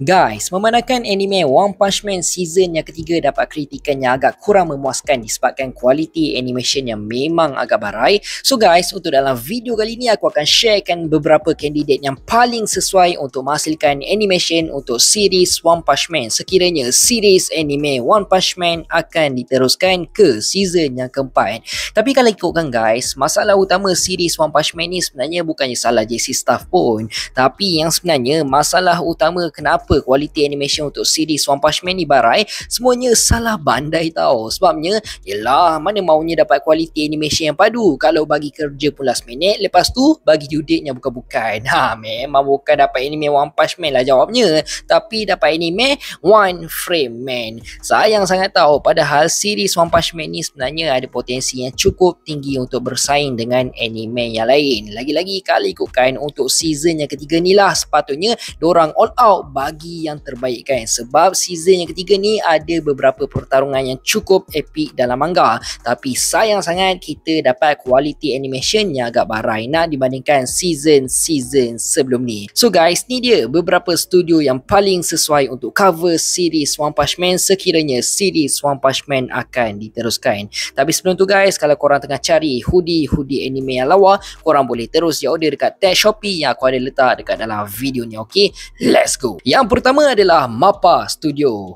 Guys, memandangkan anime One Punch Man season yang ketiga dapat kritikan yang agak kurang memuaskan disebabkan kualiti animation yang memang agak barai. So guys, untuk dalam video kali ni aku akan sharekan beberapa kandidat yang paling sesuai untuk menghasilkan animation untuk series One Punch Man sekiranya series anime One Punch Man akan diteruskan ke season yang keempat. Tapi kalau ikutkan guys, masalah utama series One Punch Man ni sebenarnya bukannya salah JC Staff pun. Tapi yang sebenarnya masalah utama kenapa kualiti animation untuk series One Punch Man ni barai, semuanya salah Bandai tau. Sebabnya, yelah mana maunya dapat kualiti animation yang padu kalau bagi kerja pun last minute, lepas tu bagi due date-nya bukan-bukan. Memang bukan dapat anime One Punch Man lah jawabnya, tapi dapat anime One Frame Man. Sayang sangat tau, padahal series One Punch Man ni sebenarnya ada potensi yang cukup tinggi untuk bersaing dengan anime yang lain. Lagi-lagi kalau ikutkan untuk season yang ketiga ni lah, sepatutnya dorang all out bagi yang terbaik kan, sebab season yang ketiga ni ada beberapa pertarungan yang cukup epic dalam manga, tapi sayang sangat kita dapat kualiti animation yang agak barai nak dibandingkan season-season sebelum ni. So guys, ni dia beberapa studio yang paling sesuai untuk cover series One Punch Man sekiranya series One Punch Man akan diteruskan. Tapi sebelum tu guys, kalau korang tengah cari hoodie anime yang lawa, korang boleh terus je order dekat tag Shopee yang aku ada letak dekat dalam video ni. Okay, let's go. Yang pertama adalah MAPPA Studio.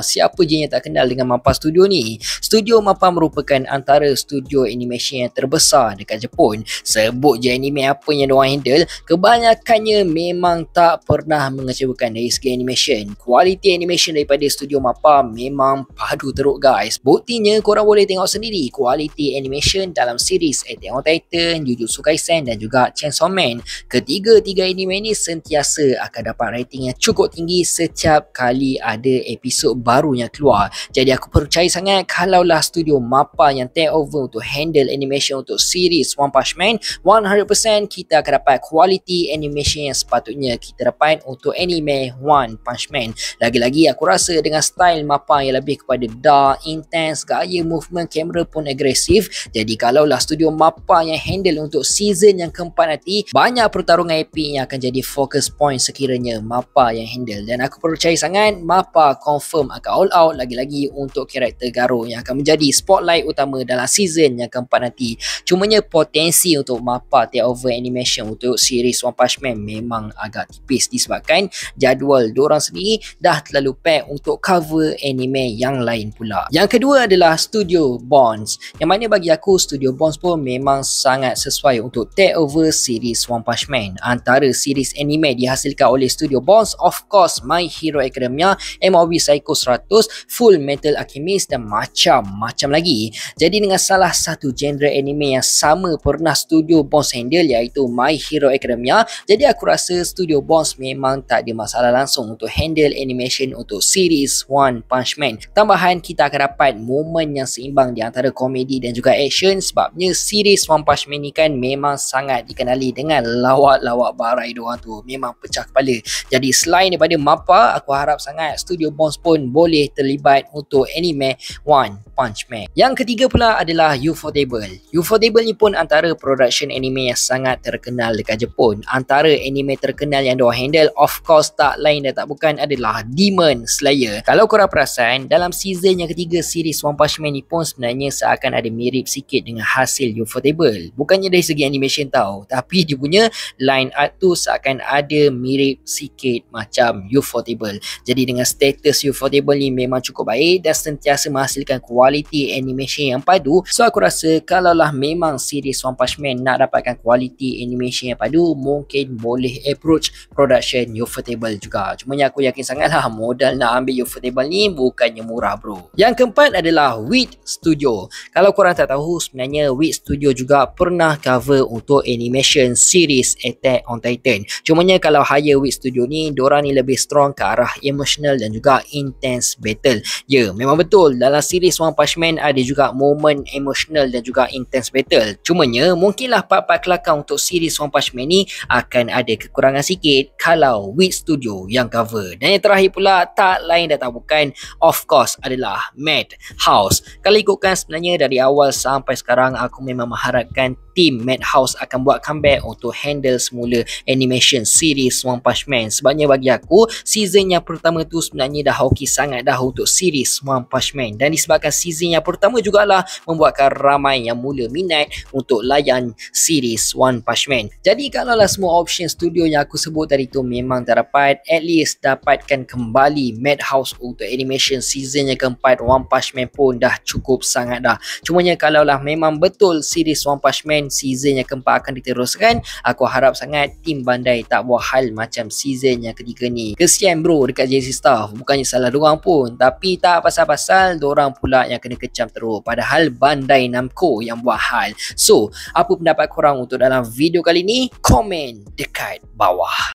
Siapa je yang tak kenal dengan MAPPA Studio ni? Studio MAPPA merupakan antara studio animation yang terbesar dekat Jepun. Sebut je anime apa yang diorang handle, kebanyakannya memang tak pernah mengecewakan dari segi animation. Kualiti animation daripada studio MAPPA memang padu teruk guys. Buktinya korang boleh tengok sendiri kualiti animation dalam series Attack on Titan, Jujutsu Kaisen dan juga Chainsaw Man. Ketiga-tiga anime ni sentiasa akan dapat rating yang cukup tinggi setiap kali ada episod baru yang keluar. Jadi aku percaya sangat kalaulah studio MAPPA yang take over untuk handle animation untuk series One Punch Man, 100% kita akan dapat kualiti animation yang sepatutnya kita dapat untuk anime One Punch Man. Lagi-lagi aku rasa dengan style MAPPA yang lebih kepada dark, intense, gaya movement kamera pun agresif. Jadi kalaulah studio MAPPA yang handle untuk season yang keempat nanti, banyak pertarungan epic yang akan jadi focus point sekiranya MAPPA yang handle. Dan aku percaya sangat MAPPA confirm akan all out lagi-lagi untuk karakter Garo yang akan menjadi spotlight utama dalam season yang keempat nanti. Cumanya potensi untuk MAPPA take over animation untuk series One Punch Man memang agak tipis disebabkan jadual dorang sendiri dah terlalu pack untuk cover anime yang lain pula. Yang kedua adalah Studio Bones, yang mana bagi aku Studio Bones pun memang sangat sesuai untuk take over series One Punch Man. Antara series anime dihasilkan oleh Studio Bones, of course My Hero Academia, MOB Psycho 100, Full Metal Alchemist dan macam-macam lagi. Jadi dengan salah satu genre anime yang sama pernah Studio Bones handle iaitu My Hero Academia, jadi aku rasa Studio Bones memang tak ada masalah langsung untuk handle animation untuk series One Punch Man. Tambahan kita akan dapat momen yang seimbang di antara komedi dan juga action, sebabnya series One Punch Man ni kan memang sangat dikenali dengan lawak-lawak barai diorang tu, memang pecah kepala. Jadi selain daripada MAPPA, aku harap sangat Studio Bones pun boleh terlibat untuk anime One Punch Man. Yang ketiga pula adalah Ufotable. Ufotable ni pun antara production anime yang sangat terkenal dekat Jepun. Antara anime terkenal yang diorang handle, of course tak lain dan tak bukan adalah Demon Slayer. Kalau korang perasan, dalam season yang ketiga series One Punch Man ni pun sebenarnya seakan ada mirip sikit dengan hasil Ufotable. Bukannya dari segi animation tau, tapi dia punya line art tu seakan ada mirip sikit macam Ufotable. Jadi dengan status Ufotable ni memang cukup baik dan sentiasa menghasilkan kualiti animation yang padu. So aku rasa kalaulah memang series One Punch Man nak dapatkan kualiti animation yang padu, mungkin boleh approach production Ufotable juga. Cumanya aku yakin sangatlah modal nak ambil Ufotable ni bukannya murah bro. Yang keempat adalah Wit Studio. Kalau korang tak tahu, sebenarnya Wit Studio juga pernah cover untuk animation series Attack on Titan. Cumanya kalau hire Wit Studio ni, diorang ni lebih strong ke arah emotional dan juga intense battle. Ya, memang betul dalam series One Punch Man ada juga momen emotional dan juga intense battle. Cumanya mungkinlah part-part kelakar untuk series One Punch Man ni akan ada kekurangan sikit kalau Wit Studio yang cover. Dan yang terakhir pula tak lain dan tak bukan, of course adalah Madhouse. Kalau ikutkan sebenarnya dari awal sampai sekarang aku memang mengharapkan tim Madhouse akan buat comeback untuk handle semula animation series One Punch Man. Sebabnya bagi aku, season yang pertama tu sebenarnya dah okey sangat dah untuk series One Punch Man, dan disebabkan season yang pertama jugalah membuatkan ramai yang mula minat untuk layan series One Punch Man. Jadi kalaulah semua option studio yang aku sebut tadi tu memang tak dapat, at least dapatkan kembali Madhouse untuk animation season yang keempat One Punch Man pun dah cukup sangat dah. Cumanya kalaulah memang betul series One Punch Man season yang keempat akan diteruskan, aku harap sangat tim Bandai tak buat hal macam season yang ketiga ni. Kesian bro dekat JC Staff, bukannya salah dorang pun, tapi tak pasal-pasal dorang pula yang kena kecam teruk, padahal Bandai Namco yang buat hal. So, apa pendapat korang untuk dalam video kali ni? Komen dekat bawah.